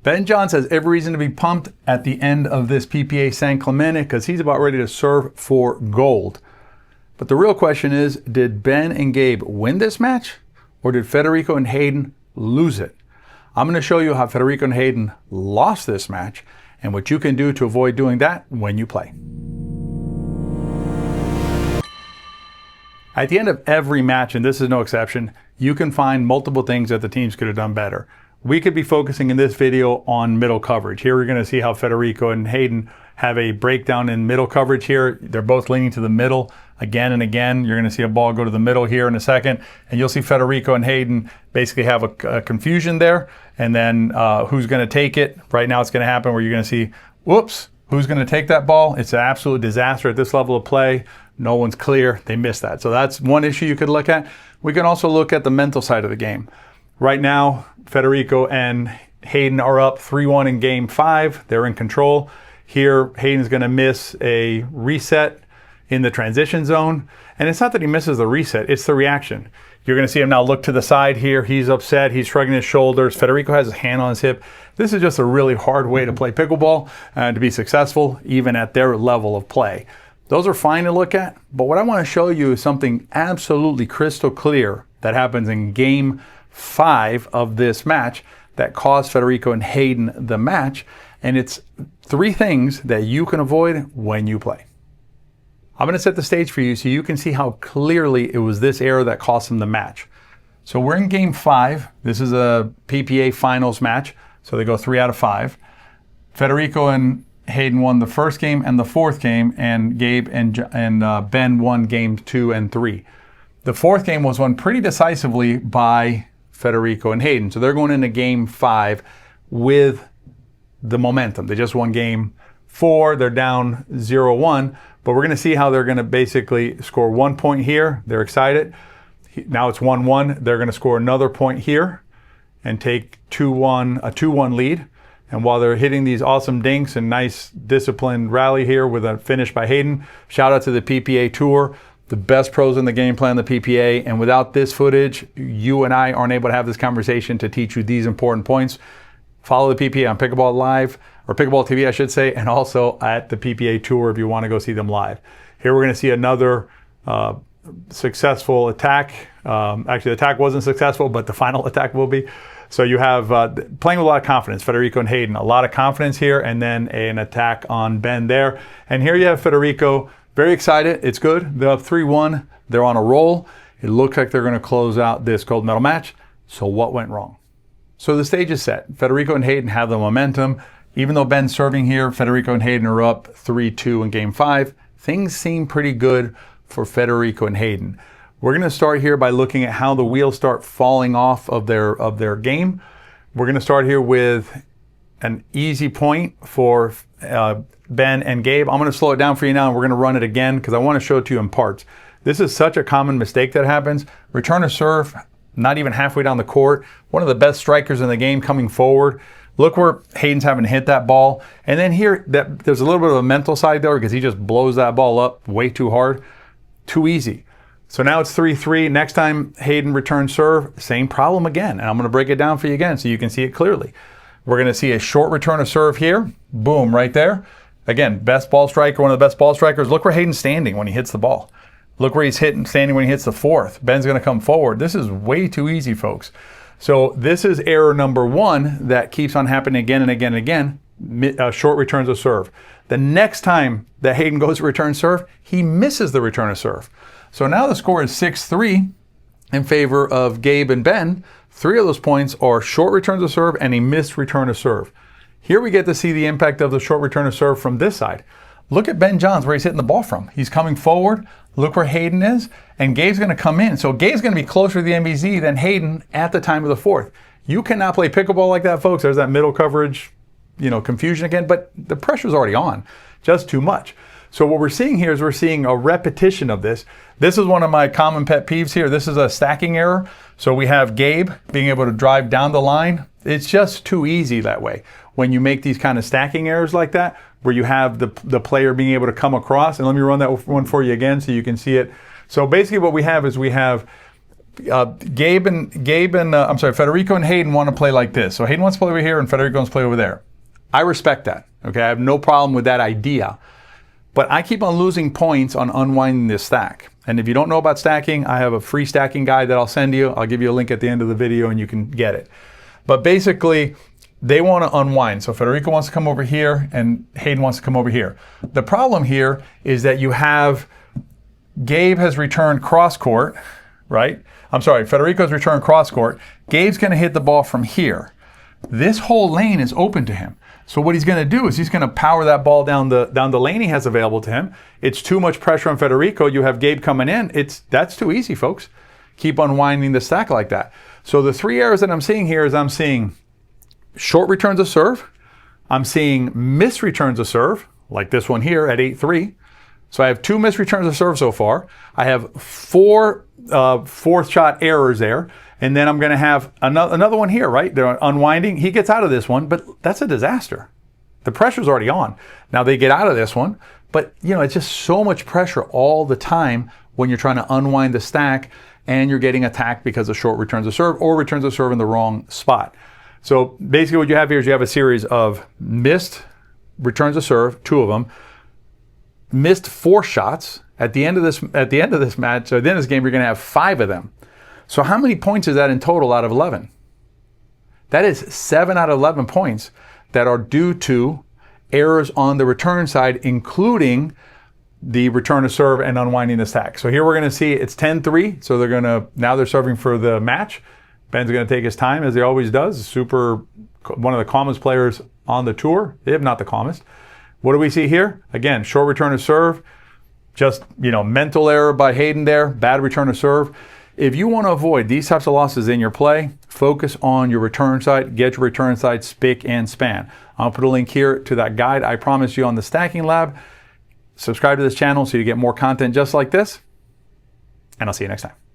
Ben Johns has every reason to be pumped at the end of this PPA San Clemente because he's about ready to serve for gold. But the real question is, did Ben and Gabe win this match, or did Federico and Hayden lose it? I'm going to show you how Federico and Hayden lost this match and what you can do to avoid doing that when you play. At the end of every match, and this is no exception, you can find multiple things that the teams could have done better. We could be focusing in this video on middle coverage. Here we're going to see how Federico and Hayden have a breakdown in middle coverage here. They're both leaning to the middle again and again. You're going to see a ball go to the middle here in a second, and you'll see Federico and Hayden basically have a confusion there, and then who's going to take it. Right now it's going to happen where you're going to see, whoops, who's going to take that ball? It's an absolute disaster at this level of play. No one's clear. They missed that. So that's one issue you could look at. We can also look at the mental side of the game. Right now, Federico and Hayden are up 3-1 in game 5. They're in control. Here, Hayden's going to miss a reset in the transition zone. And it's not that he misses the reset, it's the reaction. You're going to see him now look to the side here. He's upset. He's shrugging his shoulders. Federico has his hand on his hip. This is just a really hard way to play pickleball and to be successful, even at their level of play. Those are fine to look at, but what I want to show you is something absolutely crystal clear that happens in game 5 of this match that cost Federico and Hayden the match, and it's 3 things that you can avoid when you play. I'm going to set the stage for you so you can see how clearly it was this error that cost them the match. So we're in game 5. This is a PPA finals match, so they go 3 out of 5. Federico and Hayden won the first game and the 4th game, and Gabe and Ben won game 2 and 3. The 4th game was won pretty decisively by Federico and Hayden. So they're going into game 5 with the momentum. They just won game 4. They're down 0-1, but we're going to see how they're going to basically score 1 point here. They're excited. Now it's 1-1. They're going to score another point here and take a 2-1 lead. And while they're hitting these awesome dinks and nice disciplined rally here with a finish by Hayden, shout out to the PPA Tour, the best pros in the game plan, the PPA. And without this footage, you and I aren't able to have this conversation to teach you these important points. Follow the PPA on Pickleball Live, or Pickleball TV, I should say, and also at the PPA Tour if you want to go see them live. Here we're going to see another successful attack. Actually, the attack wasn't successful, but the final attack will be. So you have playing with a lot of confidence, Federico and Hayden, a lot of confidence here, and then an attack on Ben there. And here you have Federico, very excited. It's good. They're up 3-1. They're on a roll. It looks like they're going to close out this gold medal match. So what went wrong? So the stage is set. Federico and Hayden have the momentum. Even though Ben's serving here, Federico and Hayden are up 3-2 in game 5. Things seem pretty good for Federico and Hayden. We're going to start here by looking at how the wheels start falling off of their game. We're going to start here with an easy point for Ben and Gabe. I'm going to slow it down for you now, and we're going to run it again because I want to show it to you in parts. This is such a common mistake that happens. Return to serve, not even halfway down the court. One of the best strikers in the game coming forward. Look where Hayden's having to hit that ball. And then here, there's a little bit of a mental side there because he just blows that ball up way too hard. Too easy. So now it's 3-3. Next time Hayden returns serve, same problem again. And I'm going to break it down for you again so you can see it clearly. We're going to see a short return of serve here. Boom, right there. Again, best ball striker, one of the best ball strikers. Look where Hayden's standing when he hits the ball. Look where he's standing when he hits the 4th. Ben's going to come forward. This is way too easy, folks. So this is error number 1 that keeps on happening again and again and again. Short returns of serve. The next time that Hayden goes to return serve, he misses the return of serve. So now the score is 6-3 in favor of Gabe and Ben. 3 of those points are short returns of serve and a missed return of serve. Here we get to see the impact of the short return of serve from this side. Look at Ben Johns, where he's hitting the ball from. He's coming forward. Look where Hayden is. And Gabe's going to come in. So Gabe's going to be closer to the MBZ than Hayden at the time of the 4th. You cannot play pickleball like that, folks. There's that middle coverage, confusion again. But the pressure's already on. Just too much. So what we're seeing here is we're seeing a repetition of this. This is one of my common pet peeves here. This is a stacking error. So we have Gabe being able to drive down the line. It's just too easy that way. When you make these kind of stacking errors like that, where you have the player being able to come across. And let me run that one for you again so you can see it. So basically what we have is we have Federico and Hayden want to play like this. So Hayden wants to play over here and Federico wants to play over there. I respect that. Okay, I have no problem with that idea. But I keep on losing points on unwinding this stack. And if you don't know about stacking, I have a free stacking guide that I'll send you. I'll give you a link at the end of the video and you can get it. But basically, they want to unwind. So Federico wants to come over here and Hayden wants to come over here. The problem here is that you have Gabe has returned cross court, right? I'm sorry, Federico's returned cross court. Gabe's going to hit the ball from here. This whole lane is open to him. So what he's going to do is he's going to power that ball down the lane he has available to him. It's too much pressure on Federico. You have Gabe coming in. That's too easy, folks. Keep unwinding the stack like that. So the three errors that I'm seeing here is I'm seeing short returns of serve. I'm seeing missed returns of serve, like this one here at 8-3. So I have 2 missed returns of serve so far. I have 4 fourth shot errors there. And then I'm going to have another one here, right? They're unwinding. He gets out of this one, but that's a disaster. The pressure's already on. Now they get out of this one, but it's just so much pressure all the time when you're trying to unwind the stack and you're getting attacked because of short returns of serve or returns of serve in the wrong spot. So basically what you have here is you have a series of missed returns of serve, 2 of them, missed 4 shots. At the end of this match, or at the end of this game, you're going to have 5 of them. So how many points is that in total out of 11? That is 7 out of 11 points that are due to errors on the return side, including the return to serve and unwinding the stack. So here we're going to see it's 10-3. So now they're serving for the match. Ben's going to take his time as he always does. One of the calmest players on the tour, if not the calmest. What do we see here? Again, short return to serve. Just, mental error by Hayden there. Bad return to serve. If you want to avoid these types of losses in your play, focus on your return side, get your return side spick and span. I'll put a link here to that guide I promised you on the Stacking Lab. Subscribe to this channel so you get more content just like this, and I'll see you next time.